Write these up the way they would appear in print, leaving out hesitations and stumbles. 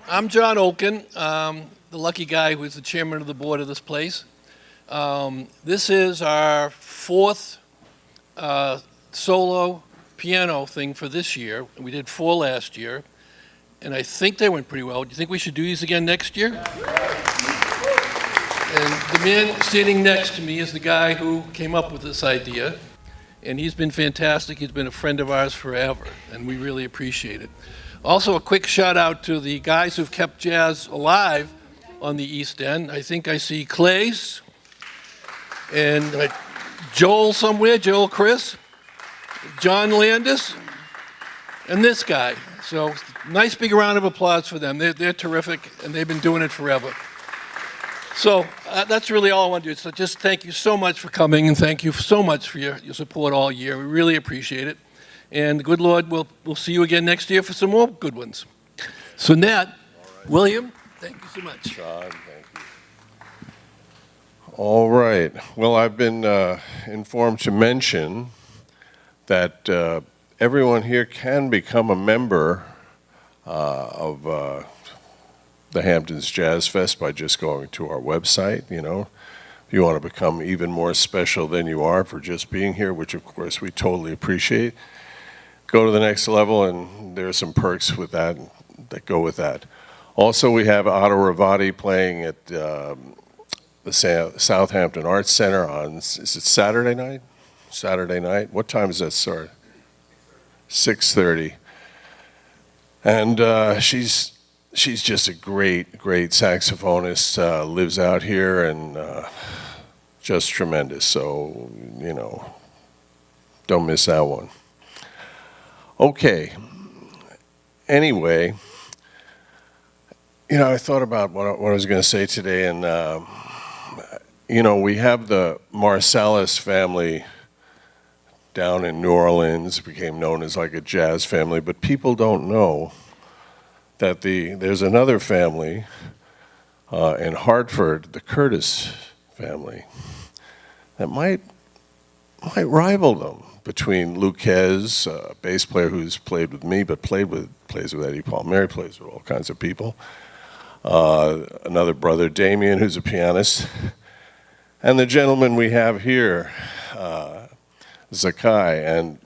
I'm John Olkin, the lucky guy who's the chairman of the board of this place. This is our fourth solo piano thing for this year. We did four last year, and I think they went pretty well. Do you think we should do these again next year? And the man sitting next to me is the guy who came up with this idea, and he's been fantastic. He's been a friend of ours forever, and we really appreciate it. Also, a quick shout out to the guys who've kept jazz alive on the East End. I think I see Clays and Joel somewhere, Joel Chris, John Landis, and this guy. So nice big round of applause for them. They're terrific, and they've been doing it forever. So that's really all I want to do. So just thank you so much for coming, and thank you so much for your support all year. We really appreciate it. And the good Lord, we'll see you again next year for some more good ones. So Nat, William, thank you so much. John, thank you. All right. Well, I've been informed to mention that everyone here can become a member of the Hamptons Jazz Fest by just going to our website. You know, if you want to become even more special than you are for just being here, which of course we totally appreciate, go to the next level, and there are some perks with that go with that. Also, we have Otto Ravati playing at the Southampton Arts Center on, is it Saturday night? Saturday night. What time does that start? 6:30. And she's just a great saxophonist, lives out here, and just tremendous. So, you know, don't miss that one. Okay. Anyway, you know, I thought about what I was going to say today, and you know, we have the Marsalis family down in New Orleans, became known as like a jazz family, but people don't know that there's another family in Hartford, the Curtis family, that might rival them. Between Luquez, a bass player who's played with me, but plays with Eddie Palmieri, plays with all kinds of people. Another brother, Damien, who's a pianist. And the gentleman we have here, Zaccai. And,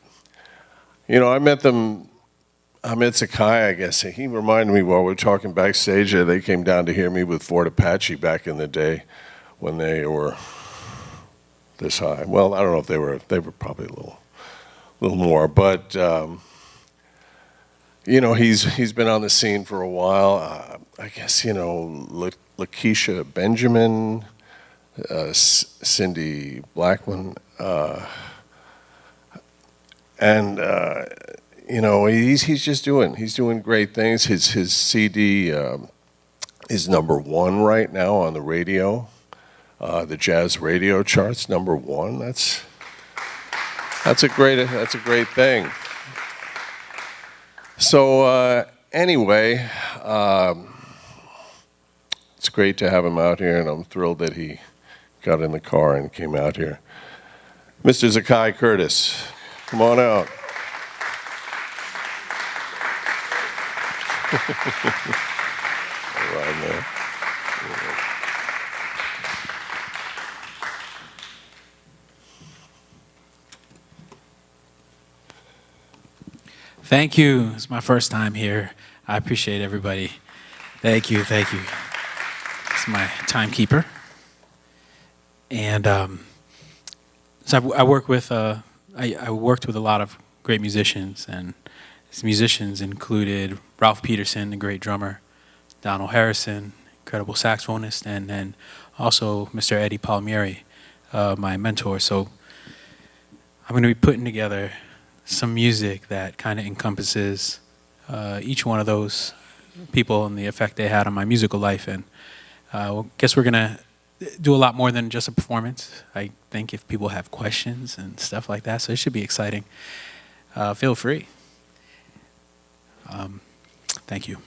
you know, I met Zaccai, I guess. He reminded me while we were talking backstage that they came down to hear me with Fort Apache back in the day when they were this high. Well, I don't know if they were probably a little more, but you know, he's been on the scene for a while. I guess, you know, Lakeisha Benjamin, Cindy Blackman, and you know, he's just doing great things. His CD is #1 right now on the radio, the jazz radio charts. #1. That's a great thing. So anyway, it's great to have him out here, and I'm thrilled that he got in the car and came out here. Mr. Zaccai Curtis, come on out. All right, man. Thank you. It's my first time here. I appreciate everybody. Thank you. It's my timekeeper. And so I work with I worked with a lot of great musicians, and these musicians included Ralph Peterson, the great drummer, Donald Harrison, incredible saxophonist, and then also Mr. Eddie Palmieri, my mentor. So I'm going to be putting together some music that kind of encompasses each one of those people and the effect they had on my musical life. And I guess we're going to do a lot more than just a performance. I think if people have questions and stuff like that, so it should be exciting. Feel free. Thank you.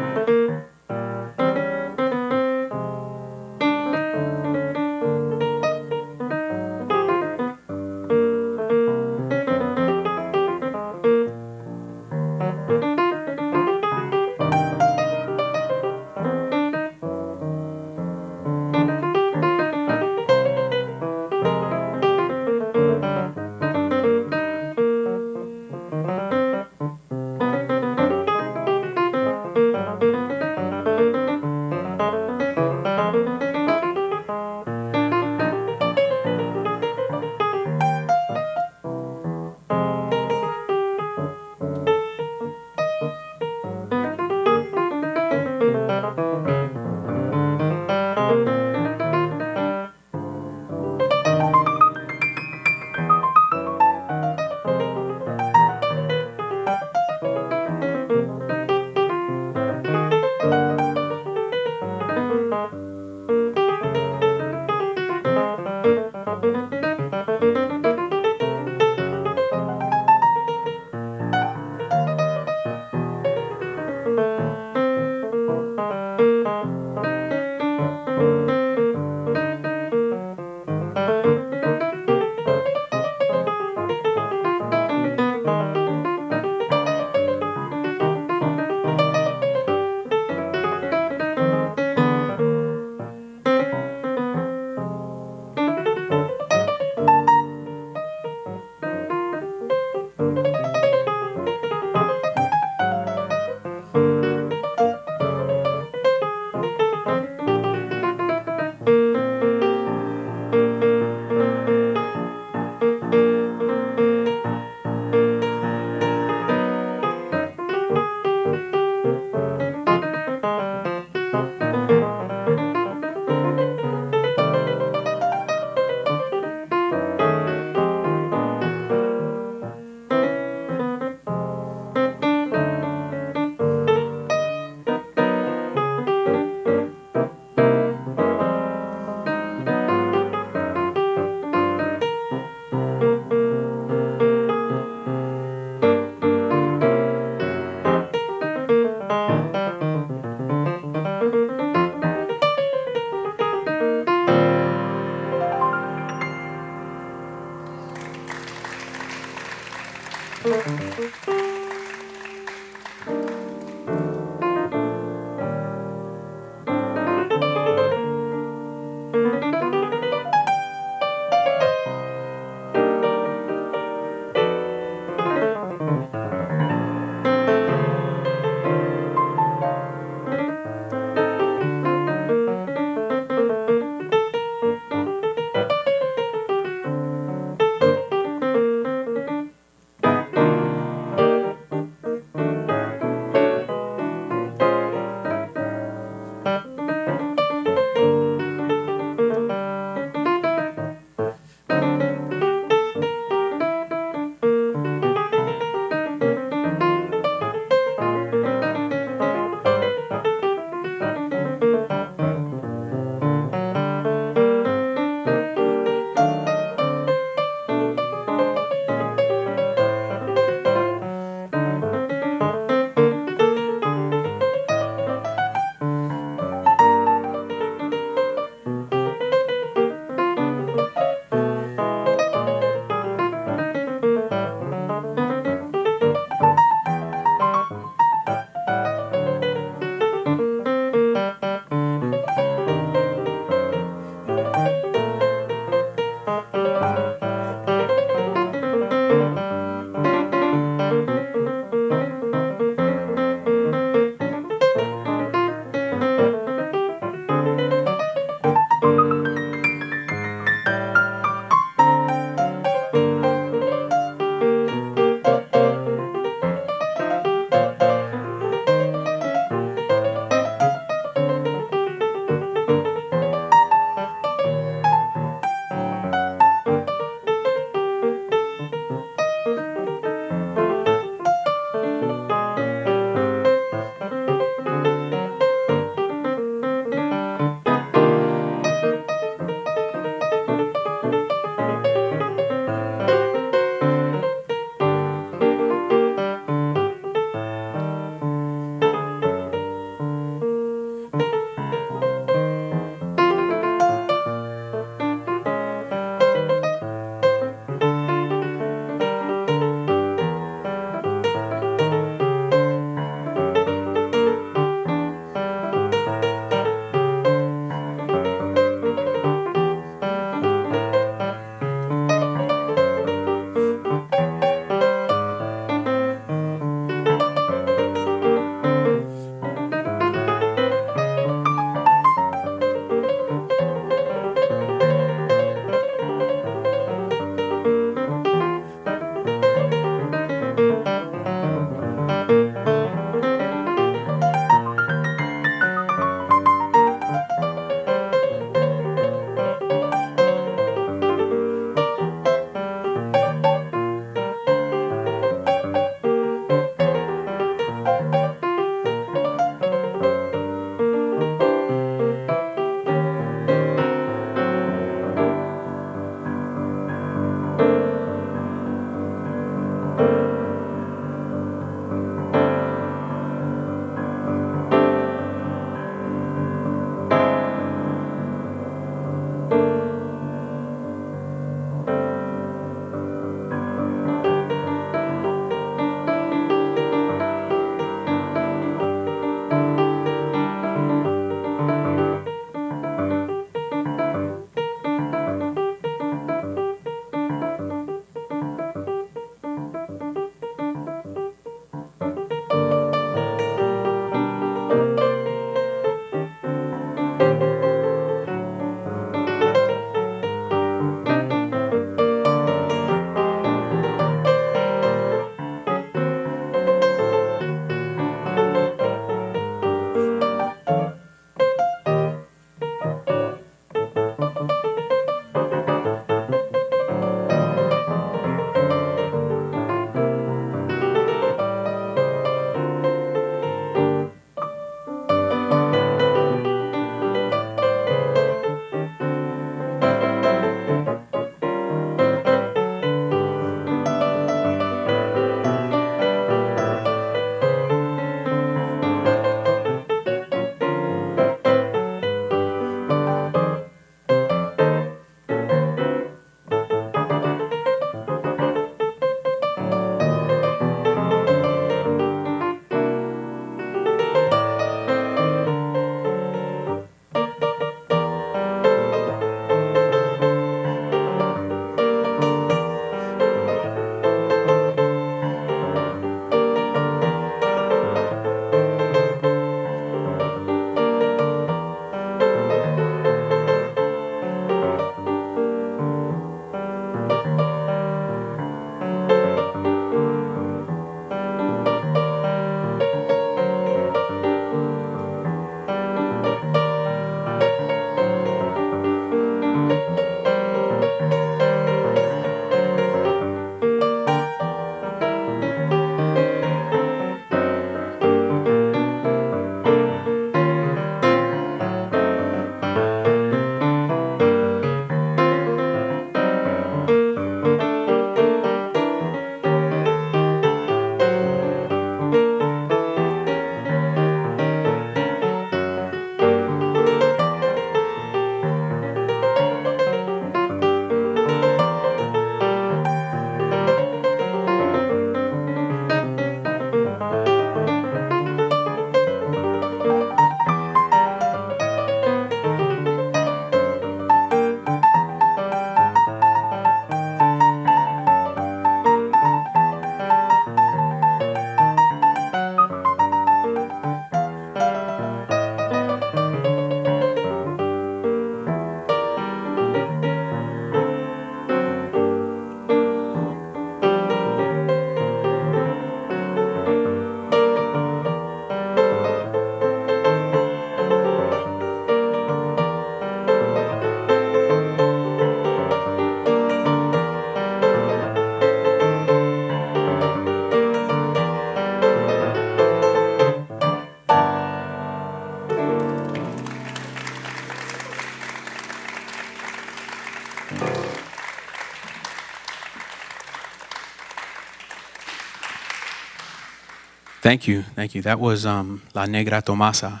Thank you, thank you. That was La Negra Tomasa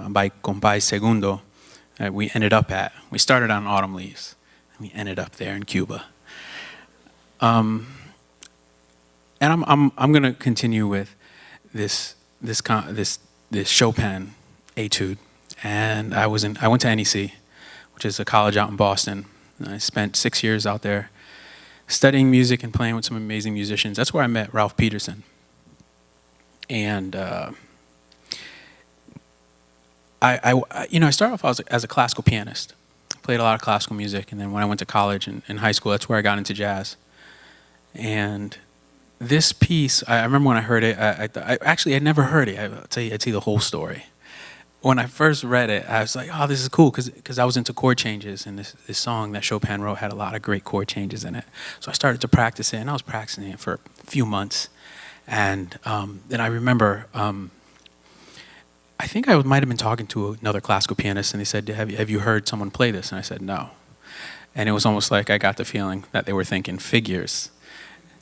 by Compay Segundo. We started on Autumn Leaves, and we ended up there in Cuba. And I'm going to continue with this Chopin etude. And I went to NEC, which is a college out in Boston. And I spent 6 years out there studying music and playing with some amazing musicians. That's where I met Ralph Peterson. And I started off as a classical pianist. Played a lot of classical music, and then when I went to college and in high school, that's where I got into jazz. And this piece, I remember when I heard it. I actually had never heard it. I'll tell you the whole story. When I first read it, I was like, "Oh, this is cool," because I was into chord changes, and this song that Chopin wrote had a lot of great chord changes in it. So I started to practice it, and I was practicing it for a few months. And then I remember, I think I might have been talking to another classical pianist, and they said, have you heard someone play this? And I said, no. And it was almost like I got the feeling that they were thinking figures.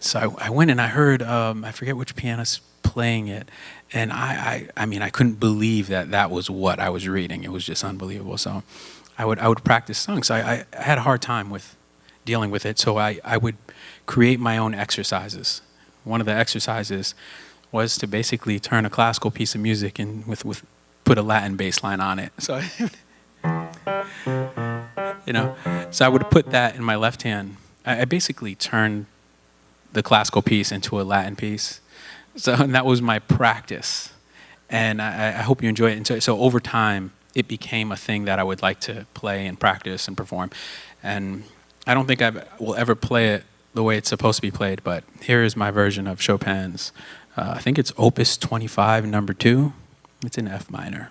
So I went and I heard, I forget which pianist playing it, and I mean, I couldn't believe that was what I was reading. It was just unbelievable. So I would practice songs. So I had a hard time with dealing with it, so I would create my own exercises. One of the exercises was to basically turn a classical piece of music and put a Latin bass line on it. So, so I would put that in my left hand. I basically turned the classical piece into a Latin piece. So and that was my practice. And I hope you enjoy it. And so over time, it became a thing that I would like to play and practice and perform. And I don't think I will ever play it the way it's supposed to be played, but here is my version of Chopin's, I think it's Opus 25, number 2. It's in F minor.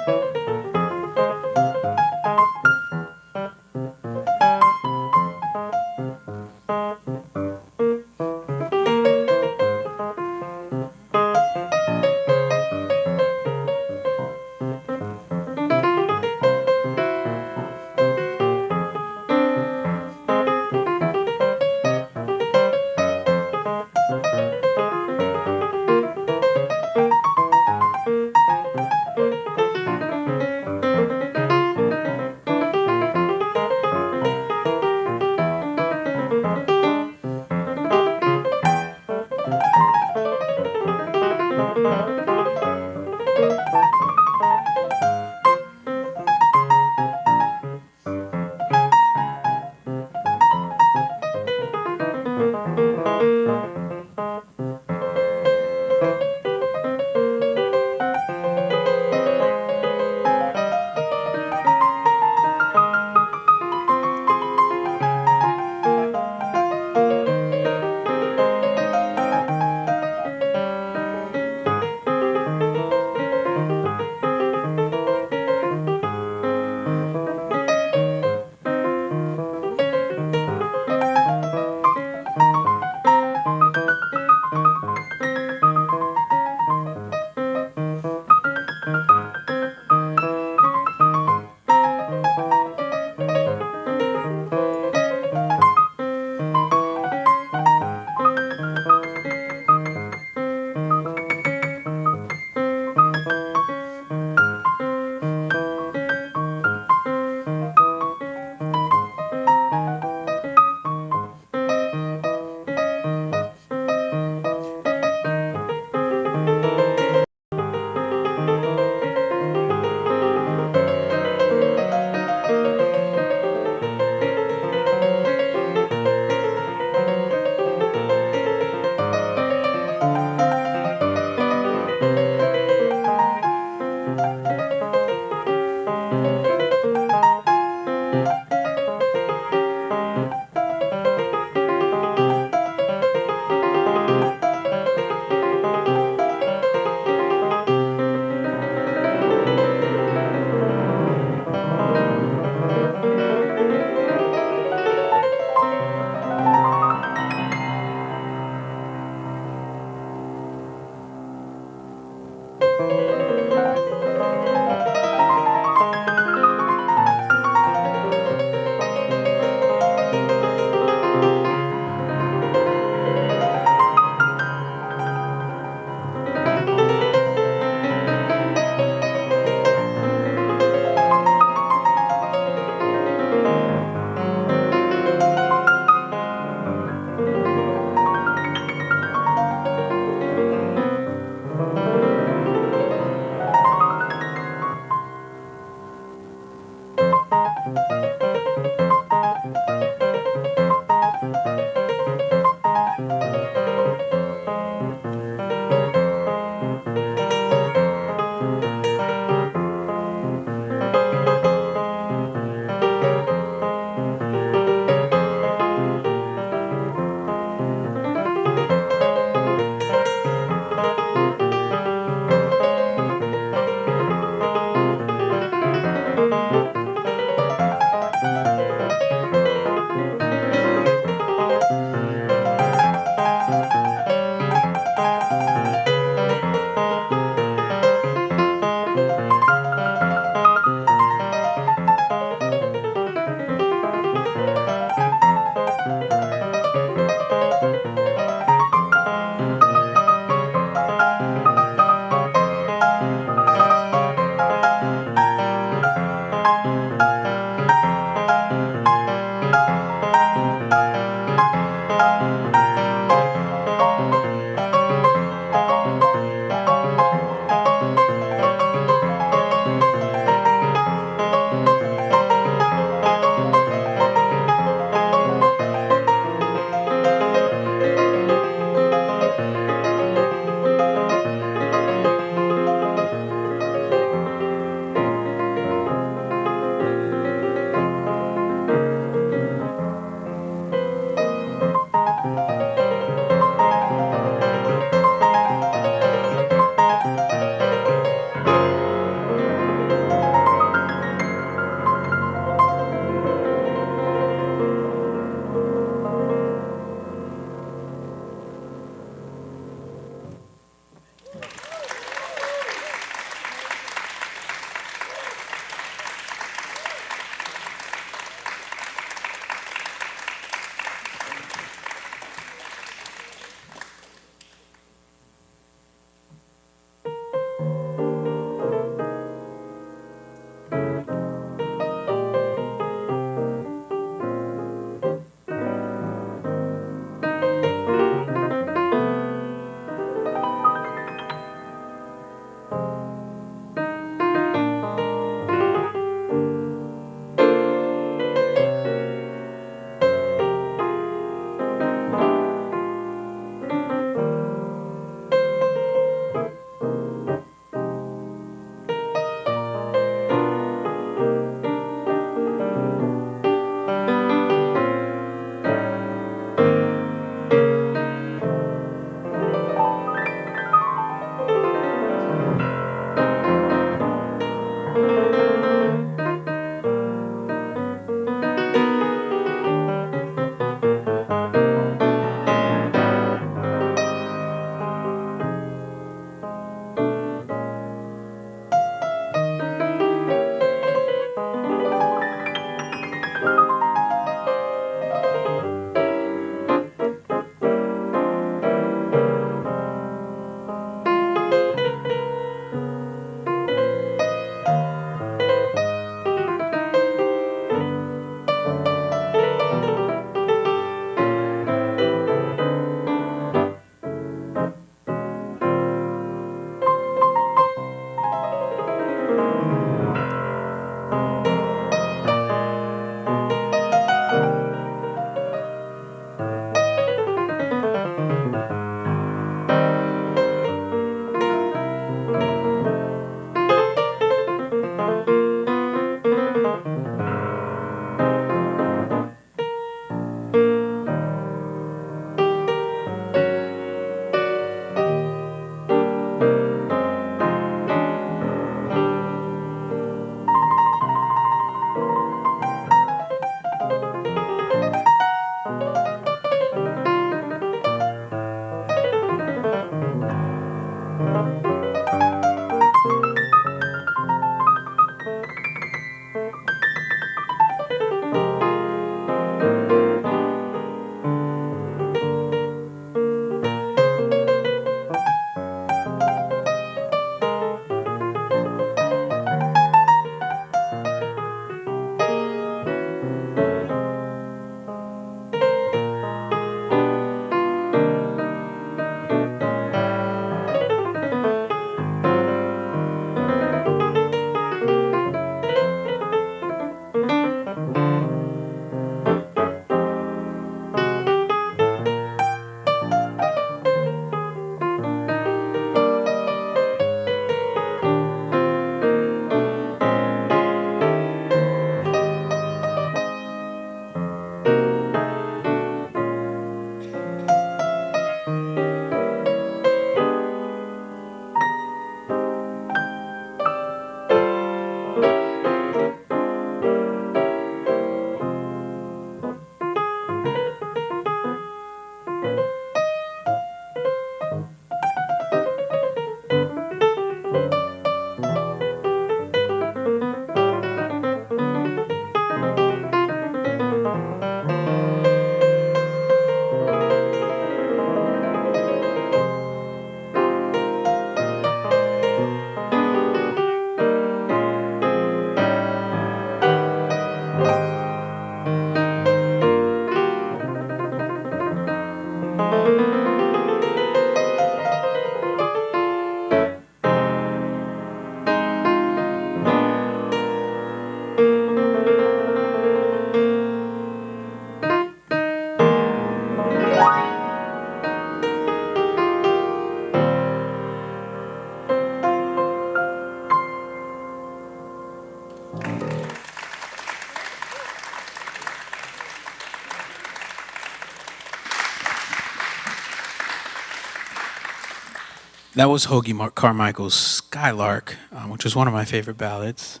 That was Hoagie Carmichael's Skylark, which was one of my favorite ballads.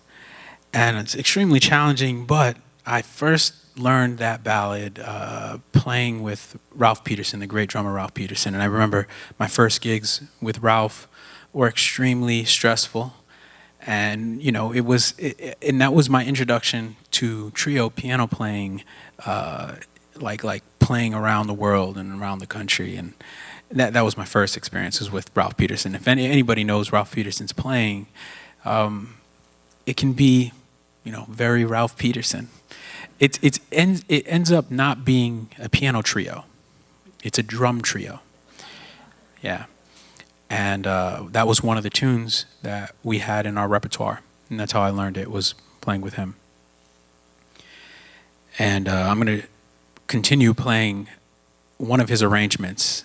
And it's extremely challenging, but I first learned that ballad playing with Ralph Peterson, the great drummer Ralph Peterson. And I remember my first gigs with Ralph were extremely stressful. And, you know, and that was my introduction to trio piano playing, like playing around the world and around the country. And that was my first experiences with Ralph Peterson. If anybody knows Ralph Peterson's playing, it can be, you know, very Ralph Peterson. It ends up not being a piano trio. It's a drum trio. Yeah. And that was one of the tunes that we had in our repertoire. And that's how I learned it, was playing with him. And I'm going to continue playing one of his arrangements.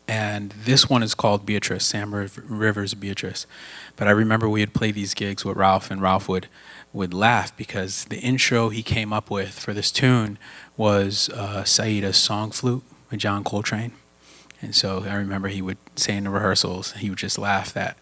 And this one is called Beatrice, Sam Rivers' Beatrice. But I remember we would play these gigs with Ralph, and Ralph would laugh because the intro he came up with for this tune was Saida's Song Flute with John Coltrane. And so I remember he would say in the rehearsals, he would just laugh that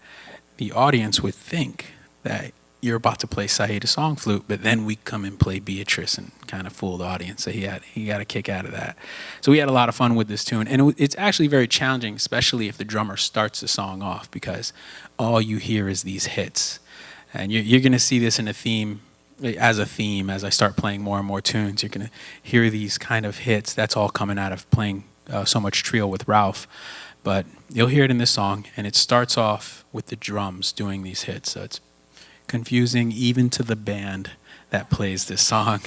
the audience would think that you're about to play Saida's Song Flute, but then we come and play Beatrice and kind of fool the audience. So he got a kick out of that. So we had a lot of fun with this tune. And it's actually very challenging, especially if the drummer starts the song off, because all you hear is these hits. And you're going to see this in a theme as I start playing more and more tunes. You're going to hear these kind of hits. That's all coming out of playing so much trio with Ralph. But you'll hear it in this song, and it starts off with the drums doing these hits. So it's confusing even to the band that plays this song.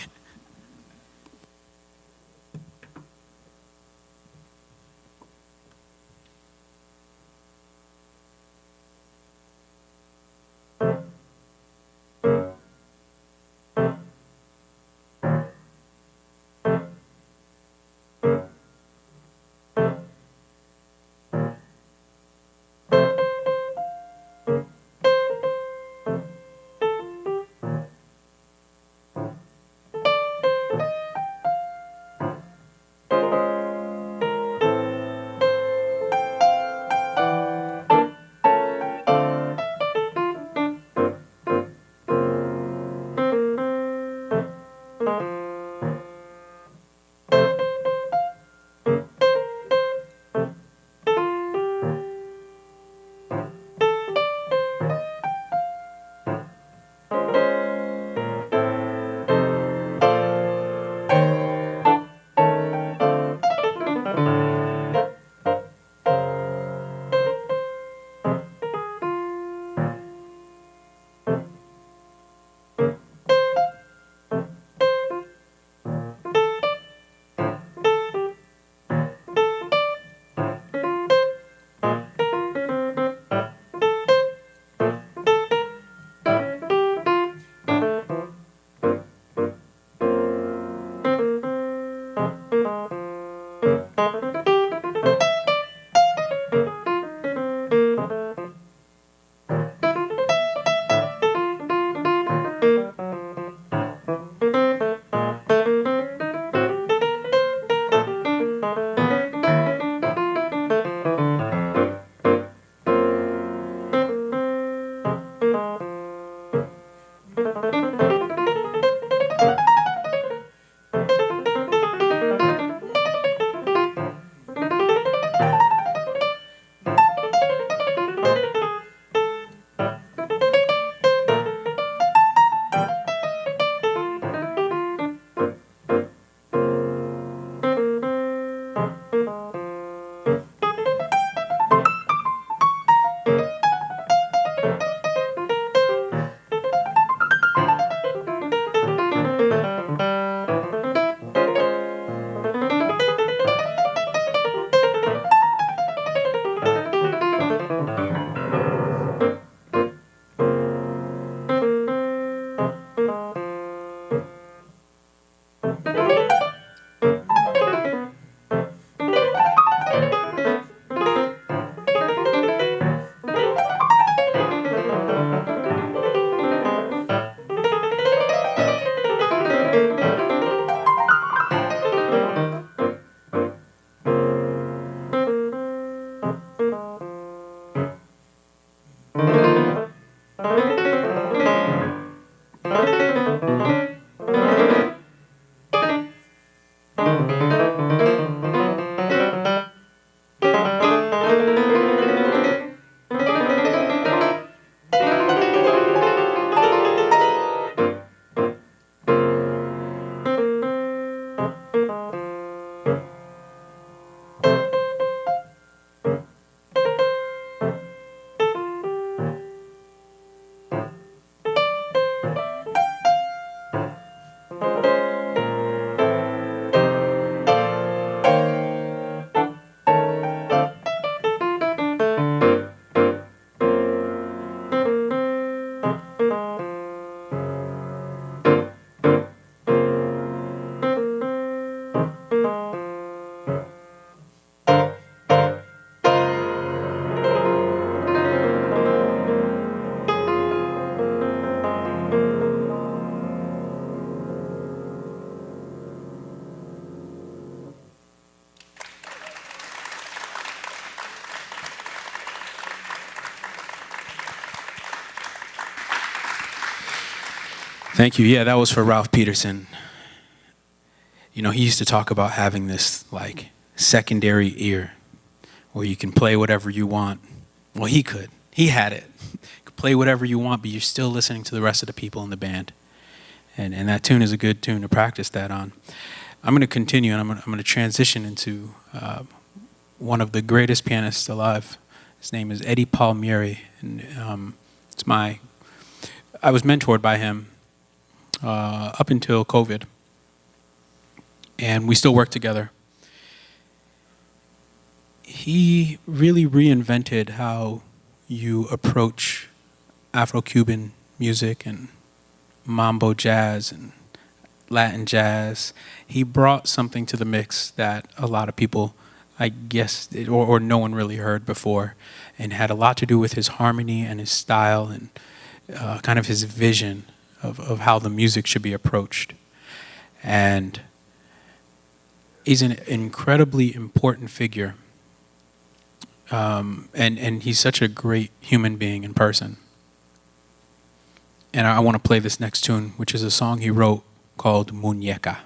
Thank you. Yeah, that was for Ralph Peterson. You know, he used to talk about having this like secondary ear where you can play whatever you want. Well, he could. He had it. You could play whatever you want, but you're still listening to the rest of the people in the band. And that tune is a good tune to practice that on. I'm going to continue, and I'm going to transition into one of the greatest pianists alive. His name is Eddie Palmieri, and I was mentored by him up until COVID, and we still work together. He really reinvented how you approach Afro-Cuban music and mambo jazz and Latin jazz. He brought something to the mix that a lot of people, I guess, or no one really heard before, and had a lot to do with his harmony and his style and kind of his vision of how the music should be approached. And he's an incredibly important figure, and he's such a great human being in person. And I want to play this next tune, which is a song he wrote called Muñeca.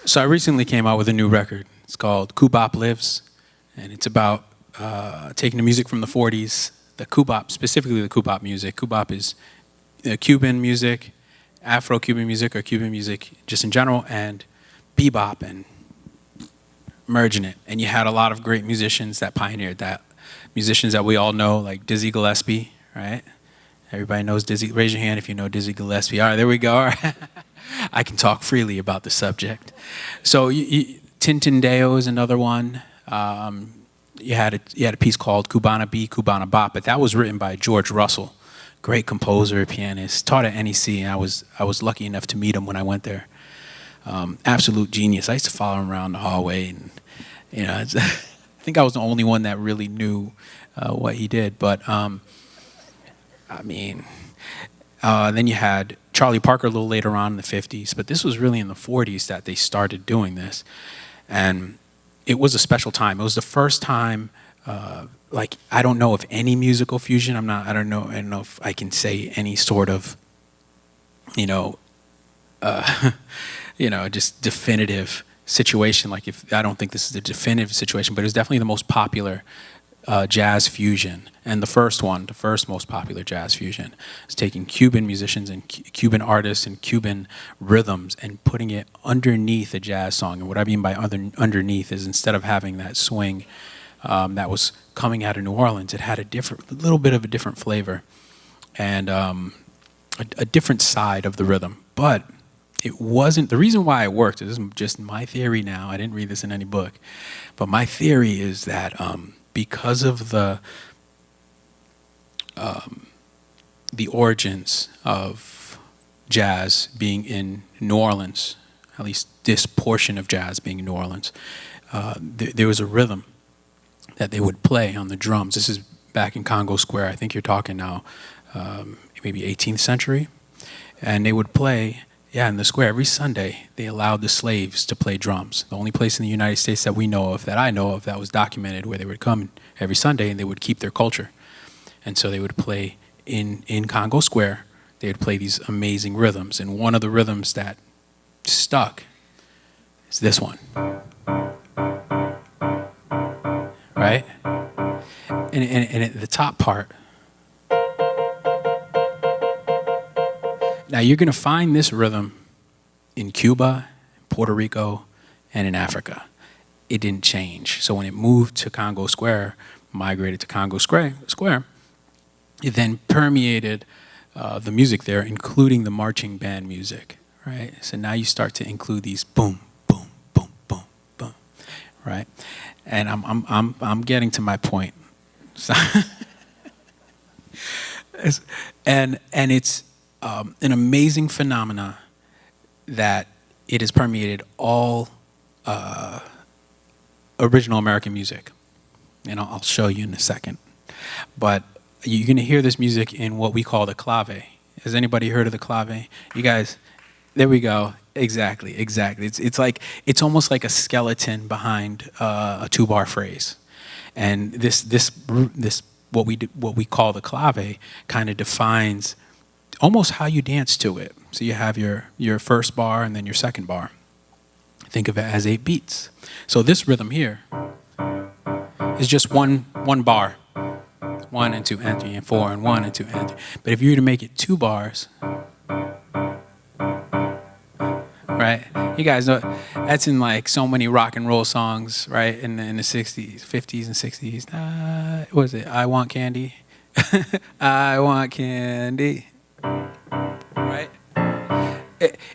So I recently came out with a new record. It's called Kubop Lives, and it's about taking the music from the 40s, the Kubop, specifically the Kubop music. Kubop is Cuban music, Afro-Cuban music, or Cuban music just in general, and bebop, and merging it. And you had a lot of great musicians that pioneered that. Musicians that we all know, like Dizzy Gillespie, right? Everybody knows Dizzy. Raise your hand if you know Dizzy Gillespie. All right, there we go. All right. I can talk freely about the subject. So Tintindeo is another one. You had a piece called Cubana B, Cubana Bop, but that was written by George Russell, great composer, pianist, taught at NEC, and I was lucky enough to meet him when I went there. Absolute genius. I used to follow him around the hallway, and I think I was the only one that really knew what he did. But I mean, then you had Charlie Parker a little later on in the 50s, but this was really in the 40s that they started doing this. And it was a special time. It was the first time, I don't know if any musical fusion, I don't know if I can say any sort of, just definitive situation. I don't think this is a definitive situation, but it was definitely the most popular jazz fusion, and the first most popular jazz fusion is taking Cuban musicians and Cuban artists and Cuban rhythms and putting it underneath a jazz song. And what I mean by underneath is, instead of having that swing that was coming out of New Orleans, it had a little bit of a different flavor and a different side of the rhythm. But it wasn't, the reason why it worked, this is just my theory now, I didn't read this in any book, but my theory is that because of the origins of jazz being in New Orleans, at least this portion of jazz being in New Orleans, there was a rhythm that they would play on the drums. This is back in Congo Square. I think you're talking now maybe 18th century. And they would play, in the square every Sunday. They allowed the slaves to play drums. The only place in the United States that I know of, that was documented, where they would come every Sunday and they would keep their culture. And so they would play in Congo Square. They would play these amazing rhythms. And one of the rhythms that stuck is this one. Right? And at the top part, now you're going to find this rhythm in Cuba, Puerto Rico, and in Africa. It didn't change. So when it moved to Congo Square, migrated to Congo Square, it then permeated the music there, including the marching band music, right? So now you start to include these boom, boom, boom, boom, boom, right? And I'm getting to my point. So and it's an amazing phenomena that it has permeated all original American music. And I'll show you in a second. But you're going to hear this music in what we call the clave. Has anybody heard of the clave? You guys, there we go. Exactly. It's almost like a skeleton behind a two-bar phrase. And this what we call the clave kind of defines almost how you dance to it. So you have your first bar and then your second bar. Think of it as 8 beats. So this rhythm here is just one bar. 1 and 2 and 3 and 4 and 1 and 2 and 3. But if you were to make it 2 bars, right? You guys know that's in like so many rock and roll songs, right? In the 60s, 50s and 60s. What was it? I Want Candy. I want candy. Right?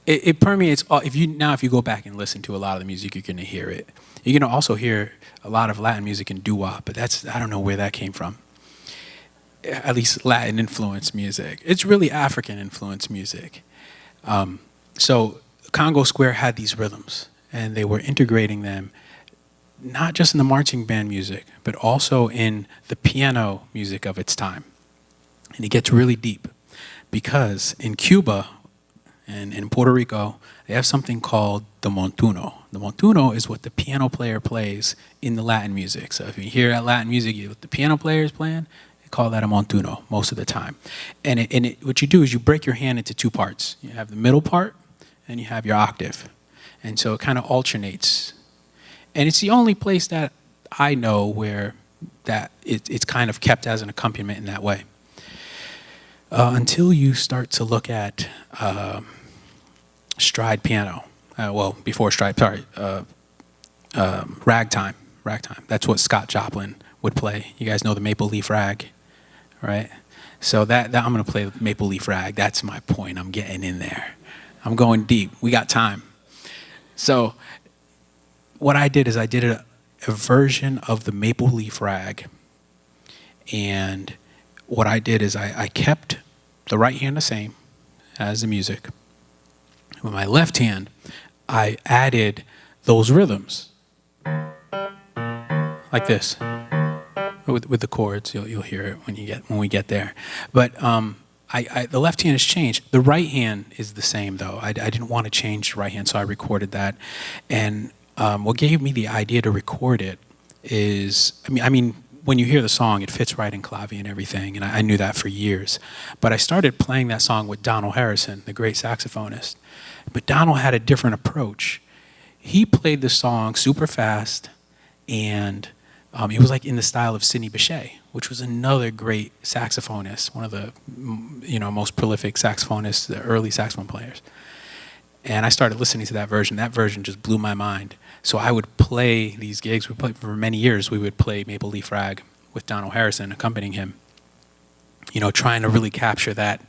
It permeates all. If you go back and listen to a lot of the music, you're gonna hear it. You're gonna also hear a lot of Latin music and doo-wop, but I don't know where that came from. At least Latin influenced music. It's really African influenced music. So Congo Square had these rhythms, and they were integrating them not just in the marching band music, but also in the piano music of its time. And it gets really deep, because in Cuba and in Puerto Rico, they have something called the montuno. The montuno is what the piano player plays in the Latin music. So if you hear that Latin music, what the piano player is playing, they call that a montuno most of the time. And what you do is you break your hand into 2 parts. You have the middle part, and you have your octave. And so it kind of alternates. And it's the only place that I know where that it's kind of kept as an accompaniment in that way. Until you start to look at stride piano. Before stride, sorry. Ragtime. That's what Scott Joplin would play. You guys know the Maple Leaf Rag, right? So that I'm going to play Maple Leaf Rag. That's my point. I'm getting in there. I'm going deep. We got time. So what I did is I did a version of the Maple Leaf Rag. And what I did is I kept the right hand the same as the music. With my left hand, I added those rhythms. like this. With the chords, you'll hear it when we get there. But the left hand has changed. The right hand is the same though. I didn't want to change the right hand, so I recorded that. And what gave me the idea to record it is, I mean, when you hear the song, it fits right in clave and everything, and I knew that for years. But I started playing that song with Donald Harrison, the great saxophonist. But Donald had a different approach. He played the song super fast, and it was like in the style of Sidney Bechet, which was another great saxophonist, one of the most prolific saxophonists, the early saxophone players. And I started listening to that version. That version just blew my mind. So I would play these gigs. For many years, we would play Maple Leaf Rag with Donald Harrison accompanying him, trying to really capture that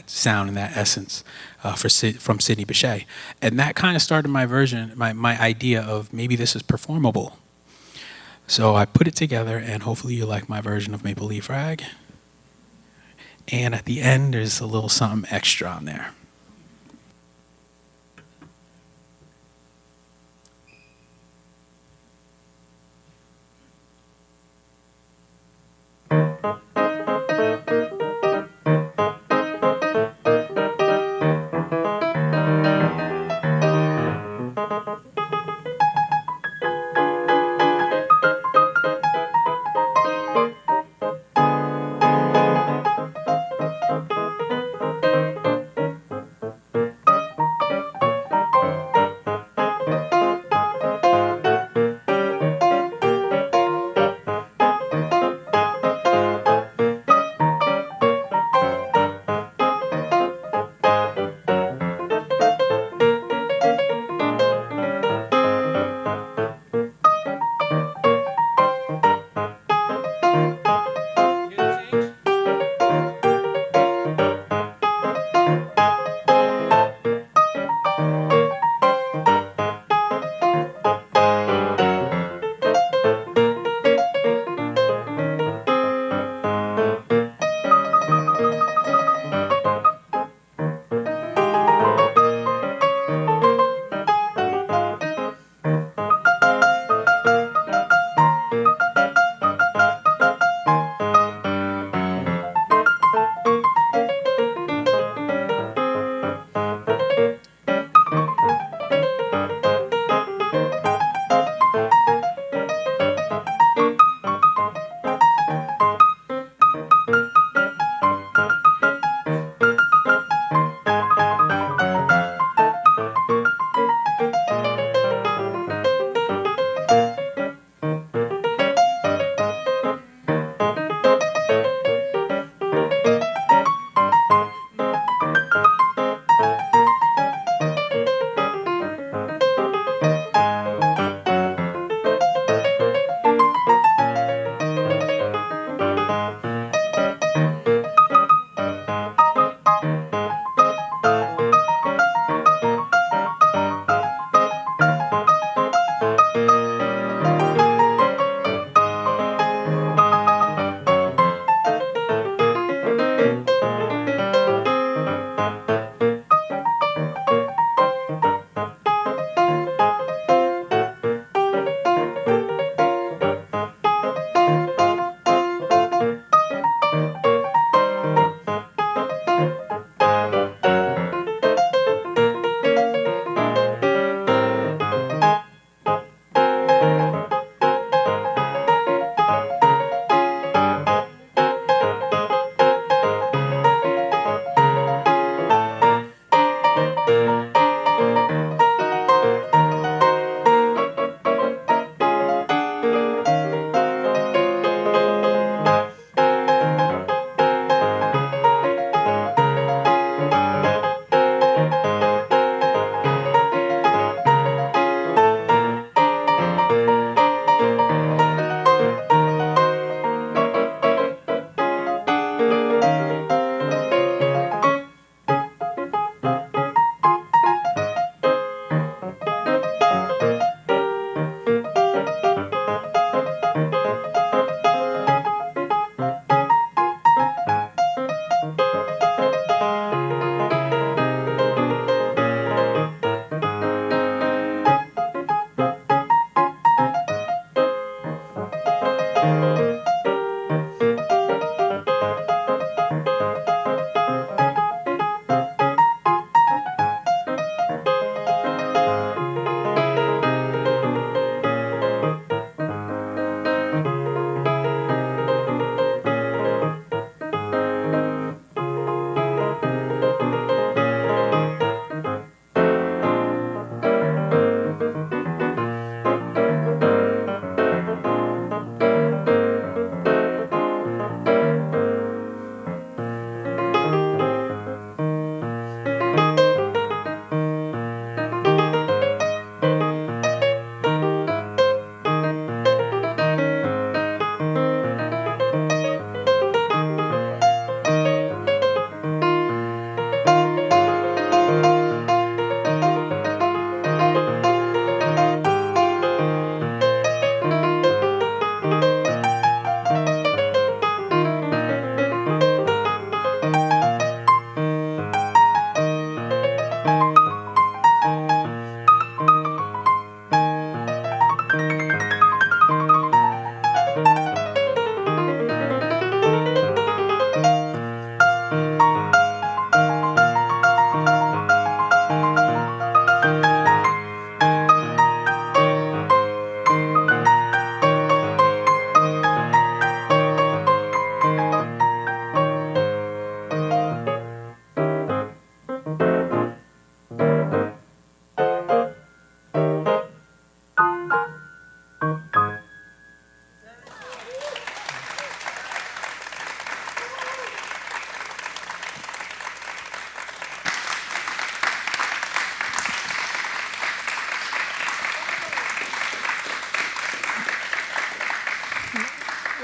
sound and that essence from Sidney Bechet. And that kind of started my version, my idea of maybe this is performable. So I put it together, and hopefully you like my version of Maple Leaf Rag. And at the end, there's a little something extra on there.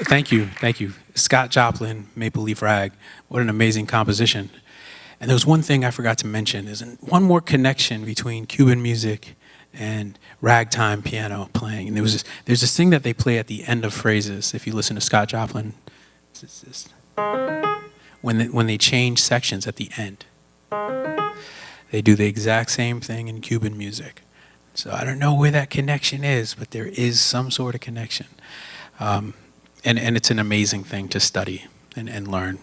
Thank you, thank you. Scott Joplin, Maple Leaf Rag. What an amazing composition. And there was one thing I forgot to mention. There's one more connection between Cuban music and ragtime piano playing. And there's this thing that they play at the end of phrases. If you listen to Scott Joplin, it's this, when they change sections at the end, they do the exact same thing in Cuban music. So I don't know where that connection is, but there is some sort of connection. And it's an amazing thing to study and learn.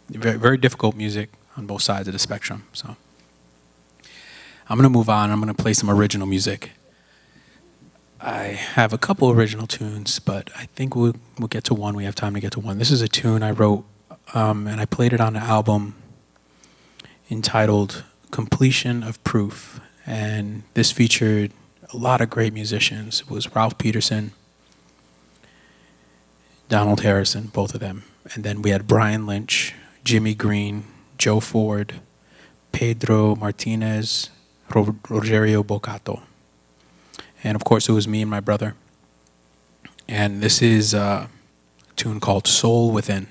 Very, very difficult music on both sides of the spectrum. So I'm going to move on. I'm going to play some original music. I have a couple original tunes, but I think we'll get to one. We have time to get to one. This is a tune I wrote, and I played it on an album entitled Completion of Proof. And this featured a lot of great musicians. It was Ralph Peterson, Donald Harrison, both of them. And then we had Brian Lynch, Jimmy Green, Joe Ford, Pedro Martinez, Rogerio Bocato. And of course, it was me and my brother. And this is a tune called Soul Within.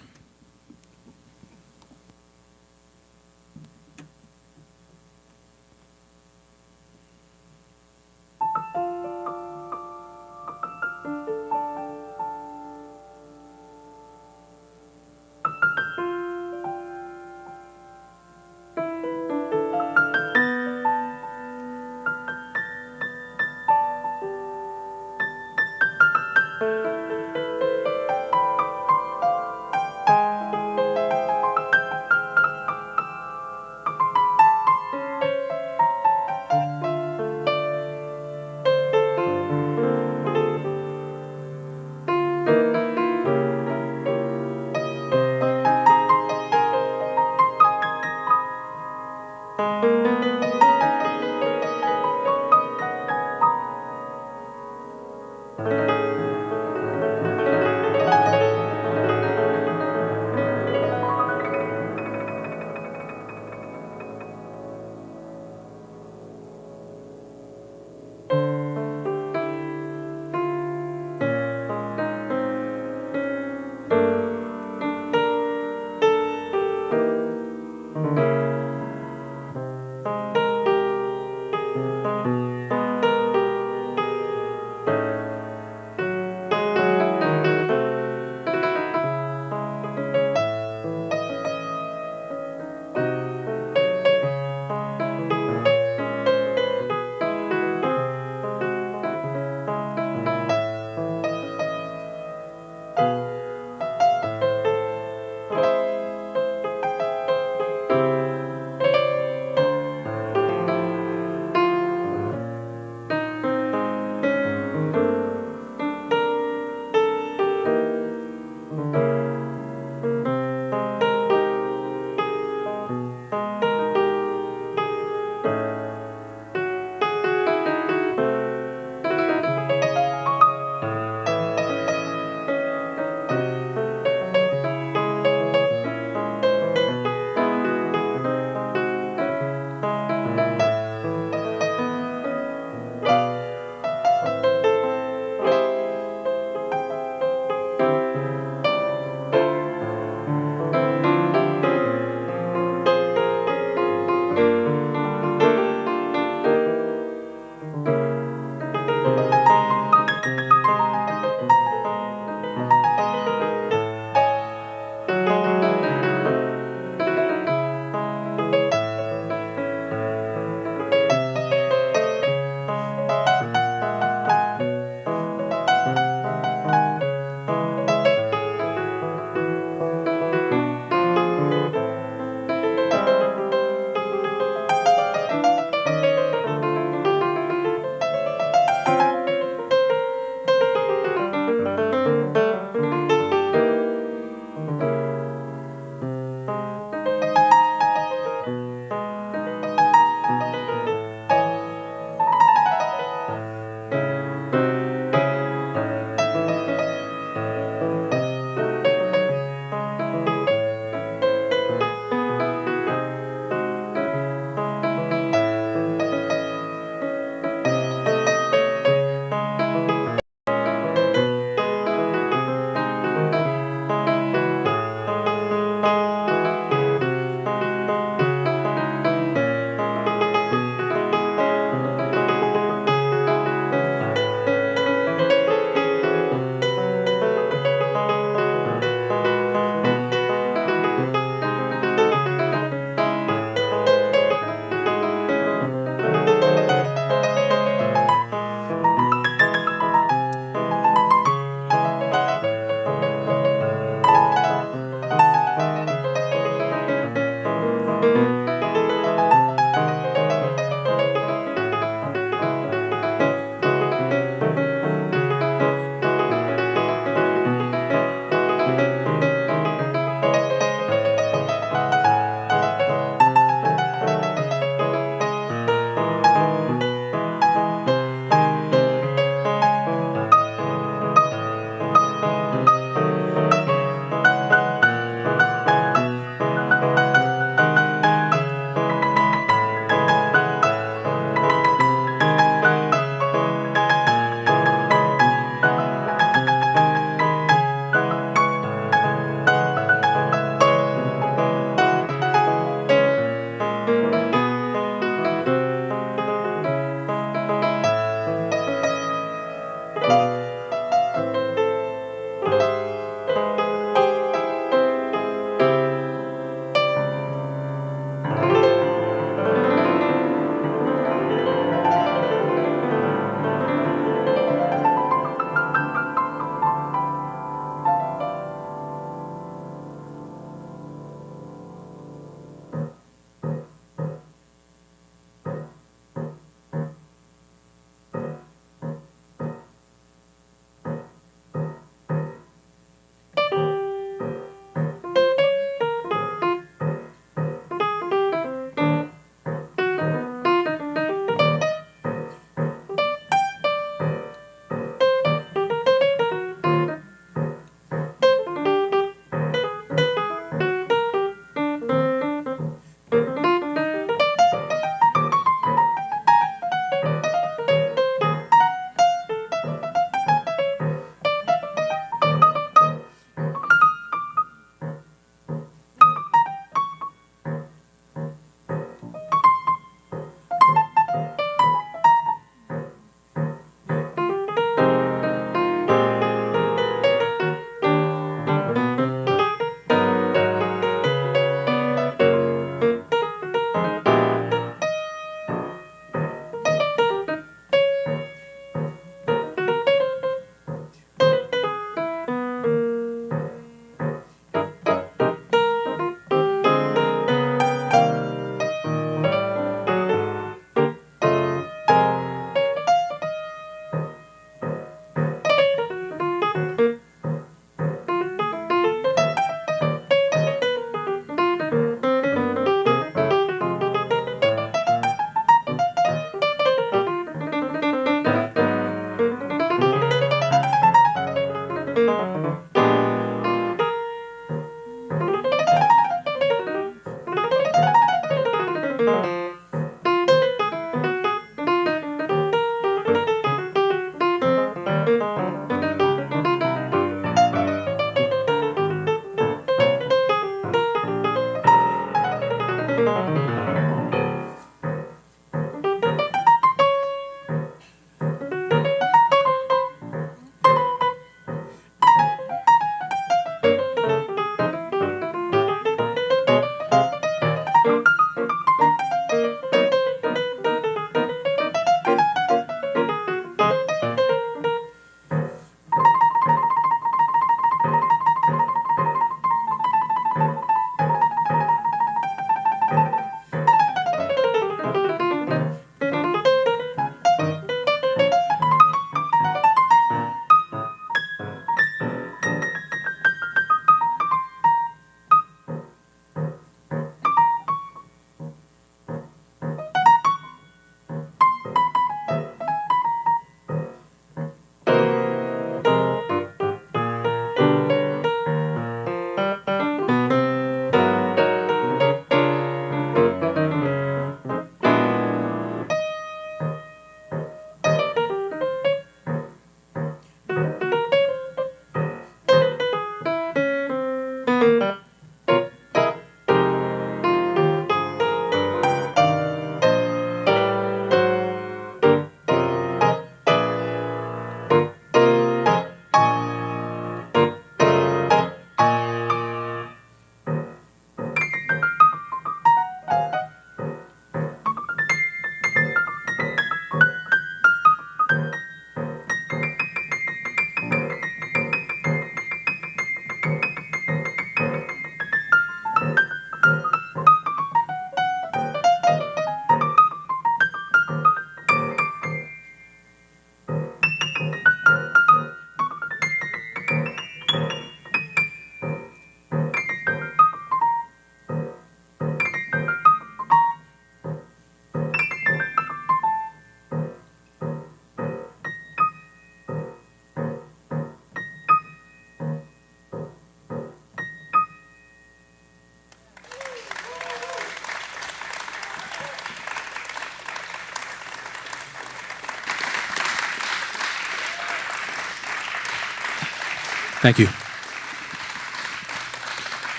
Thank you.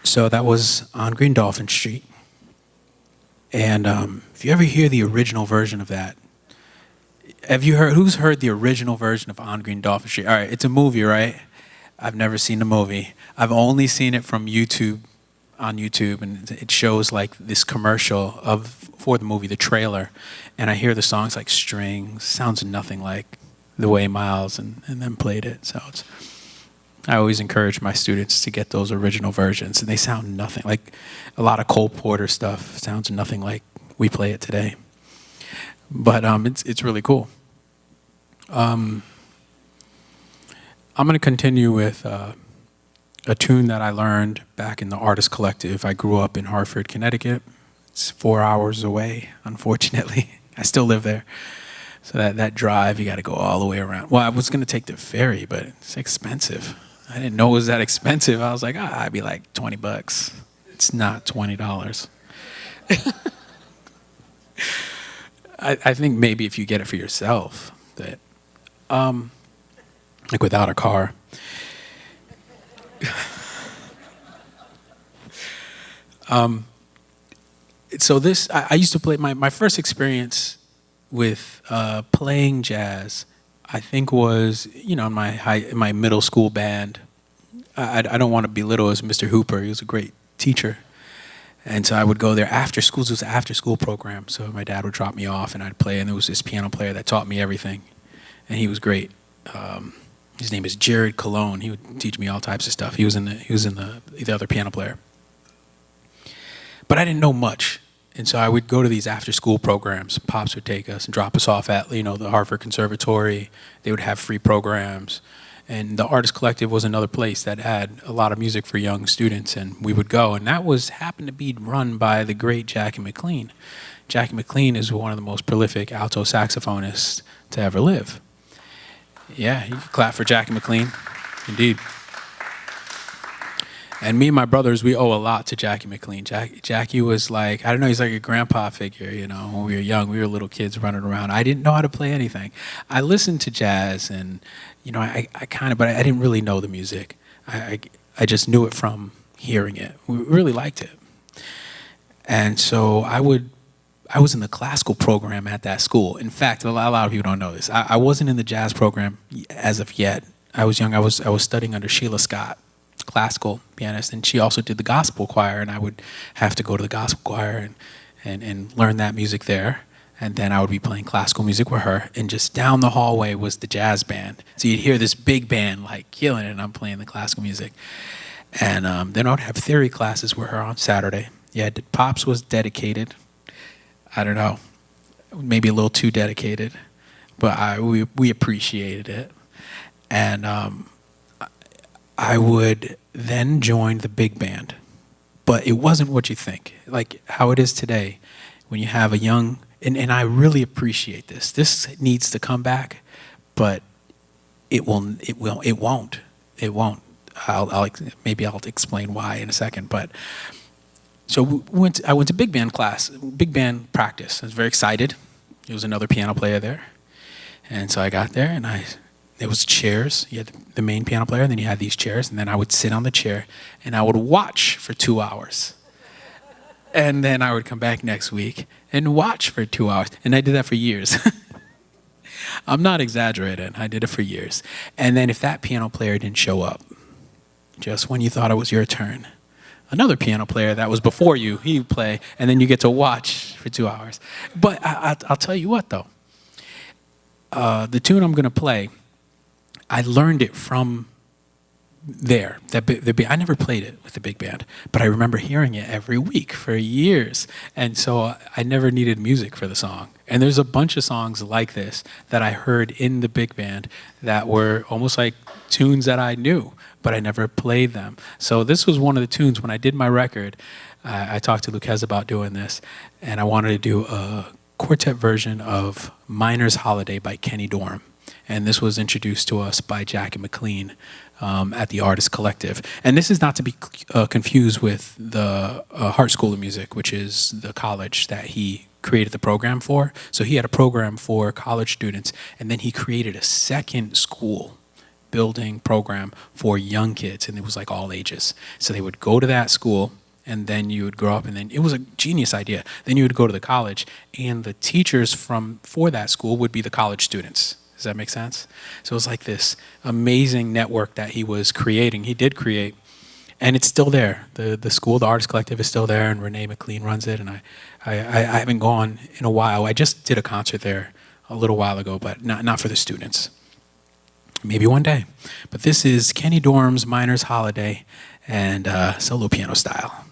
So that was on Green Dolphin Street. And if you ever hear the original version of that, who's heard the original version of On Green Dolphin Street? All right, it's a movie, right? I've never seen the movie. I've only seen it from YouTube, on YouTube, and it shows like this commercial for the movie, the trailer, and I hear the songs like Strings, sounds nothing like the way Miles and them played it. So I always encourage my students to get those original versions, and they sound nothing like a lot of Cole Porter stuff sounds nothing like we play it today. But it's really cool. I'm going to continue with a tune that I learned back in the Artist Collective. I grew up in Hartford, Connecticut. It's 4 hours away, unfortunately. I still live there. So that drive, you got to go all the way around. Well, I was going to take the ferry, but it's expensive. I didn't know it was that expensive. I was like, I'd be like $20. It's not $20. I think maybe if you get it for yourself, that, like without a car. So this, I used to play, my first experience with playing jazz, I think was, in my middle school band. I don't want to belittle as Mr. Hooper. He was a great teacher. And so I would go there after school. It was an after-school program. So my dad would drop me off, and I'd play. And there was this piano player that taught me everything, and he was great. His name is Jared Cologne. He would teach me all types of stuff. He was the other piano player. But I didn't know much, and so I would go to these after-school programs. Pops would take us and drop us off at the Hartford Conservatory. They would have free programs. And the Artist Collective was another place that had a lot of music for young students, and we would go. And that happened to be run by the great Jackie McLean. Jackie McLean is one of the most prolific alto saxophonists to ever live. Yeah, you can clap for Jackie McLean, indeed. And me and my brothers, we owe a lot to Jackie McLean. Jackie was like, I don't know, he's like a grandpa figure, when we were young. We were little kids running around. I didn't know how to play anything. I listened to jazz and, I kind of, but I didn't really know the music. I just knew it from hearing it. We really liked it. And so I was in the classical program at that school. In fact, a lot of people don't know this. I wasn't in the jazz program as of yet. I was young. I was studying under Sheila Scott, classical pianist, and she also did the gospel choir, and I would have to go to the gospel choir and learn that music there. And then I would be playing classical music with her, and just down the hallway was the jazz band. So you'd hear this big band like killing it, and I'm playing the classical music. And then I would have theory classes with her on Saturday. Yeah, Pops was dedicated. I don't know, maybe a little too dedicated, but we appreciated it. And I would then join the big band, but it wasn't what you think, like how it is today when you have a young, and I really appreciate this. This needs to come back, but it won't. Maybe I'll explain why in a second, but So I went to big band class, big band practice. I was very excited. There was another piano player there. And so I got there, and there was chairs. You had the main piano player, and then you had these chairs, and then I would sit on the chair, and I would watch for 2 hours. And then I would come back next week and watch for 2 hours. And I did that for years. I'm not exaggerating. I did it for years. And then if that piano player didn't show up, just when you thought it was your turn, another piano player that was before you, he would play, and then you get to watch for 2 hours. But I'll tell you what, though. The tune I'm going to play, I learned it from there. I never played it with the big band, but I remember hearing it every week for years. And so I never needed music for the song. And there's a bunch of songs like this that I heard in the big band that were almost like tunes that I knew, but I never played them. So this was one of the tunes. When I did my record, I talked to Lucas about doing this, and I wanted to do a quartet version of Miner's Holiday by Kenny Dorham. And this was introduced to us by Jack and McLean at the Artist Collective. And this is not to be confused with the Hart School of Music, which is the college that he created the program for. So he had a program for college students, and then he created a second school building program for young kids, and it was like all ages. So they would go to that school, and then you would grow up, and then it was a genius idea. Then you would go to the college, and the teachers for that school would be the college students. Does that make sense? So it was like this amazing network that he was creating. He did create, and it's still there. The school, the Artist Collective, is still there, and Renee McLean runs it. And I haven't gone in a while. I just did a concert there a little while ago, but not for the students. Maybe one day. But this is Kenny Dorham's Miner's Holiday, and solo piano style.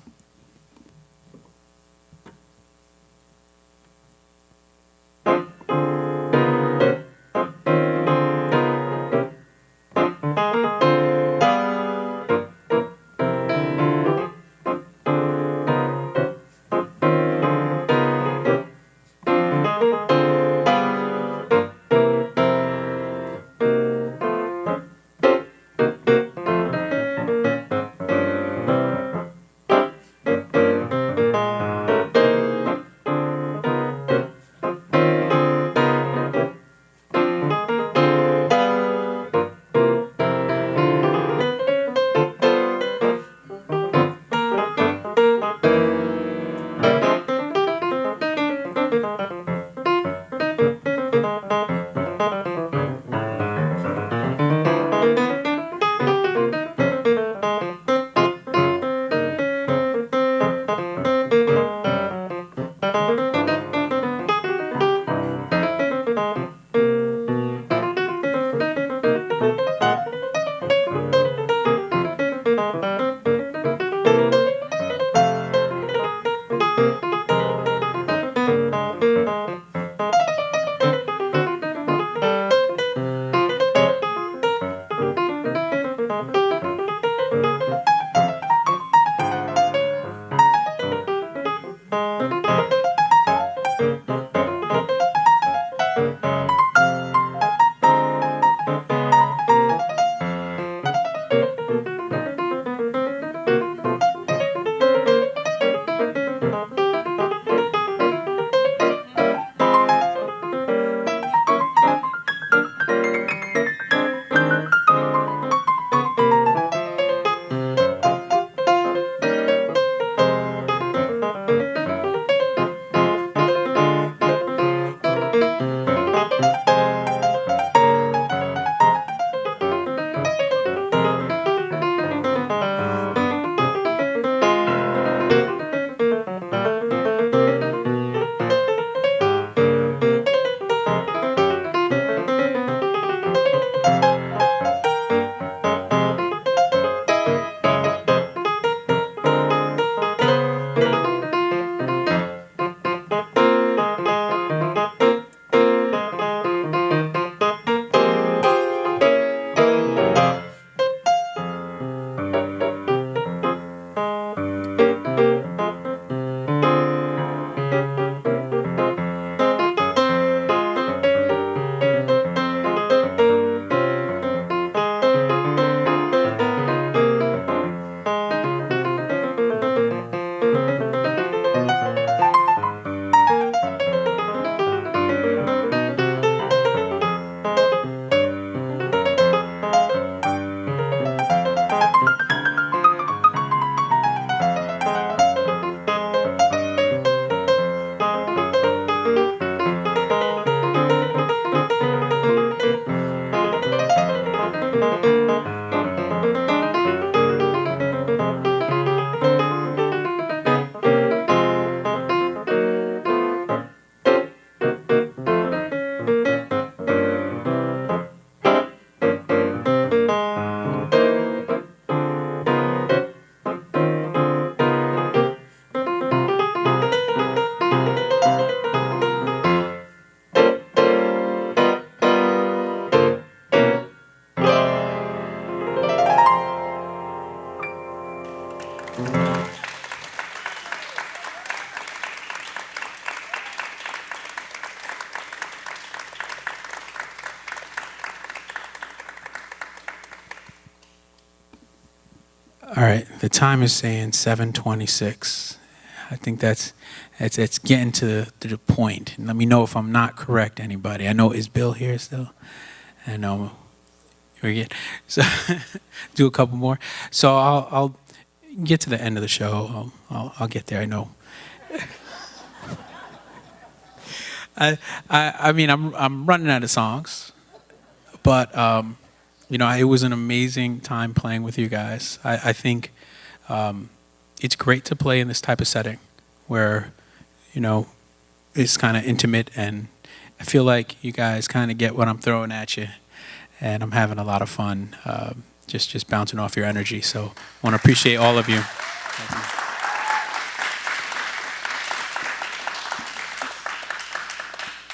All right, the time is saying 7:26. I think it's getting to the point. And let me know if I'm not correct, anybody. I know, is Bill here still? I know. We're good. So do a couple more. So I'll get to the end of the show. I'll get there. I know. I mean, I'm running out of songs, but it was an amazing time playing with you guys. I think it's great to play in this type of setting where it's kind of intimate, and I feel like you guys kind of get what I'm throwing at you, and I'm having a lot of fun just bouncing off your energy. So I want to appreciate all of you.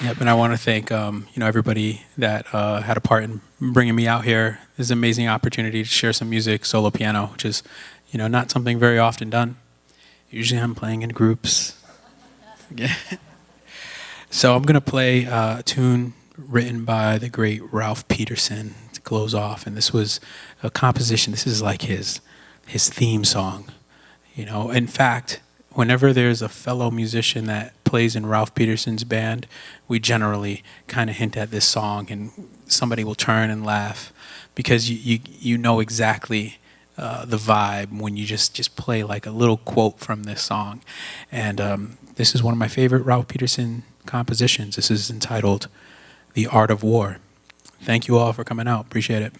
Yep, and I want to thank everybody that had a part in bringing me out here. This is an amazing opportunity to share some music, solo piano, which is not something very often done. Usually I'm playing in groups. So I'm going to play a tune written by the great Ralph Peterson to close off, and this was a composition. This is like his theme song. In fact, whenever there's a fellow musician that plays in Ralph Peterson's band, we generally kind of hint at this song, and somebody will turn and laugh because you know exactly the vibe when you just play like a little quote from this song. And this is one of my favorite Ralph Peterson compositions. This is entitled "The Art of War." Thank you all for coming out. Appreciate it.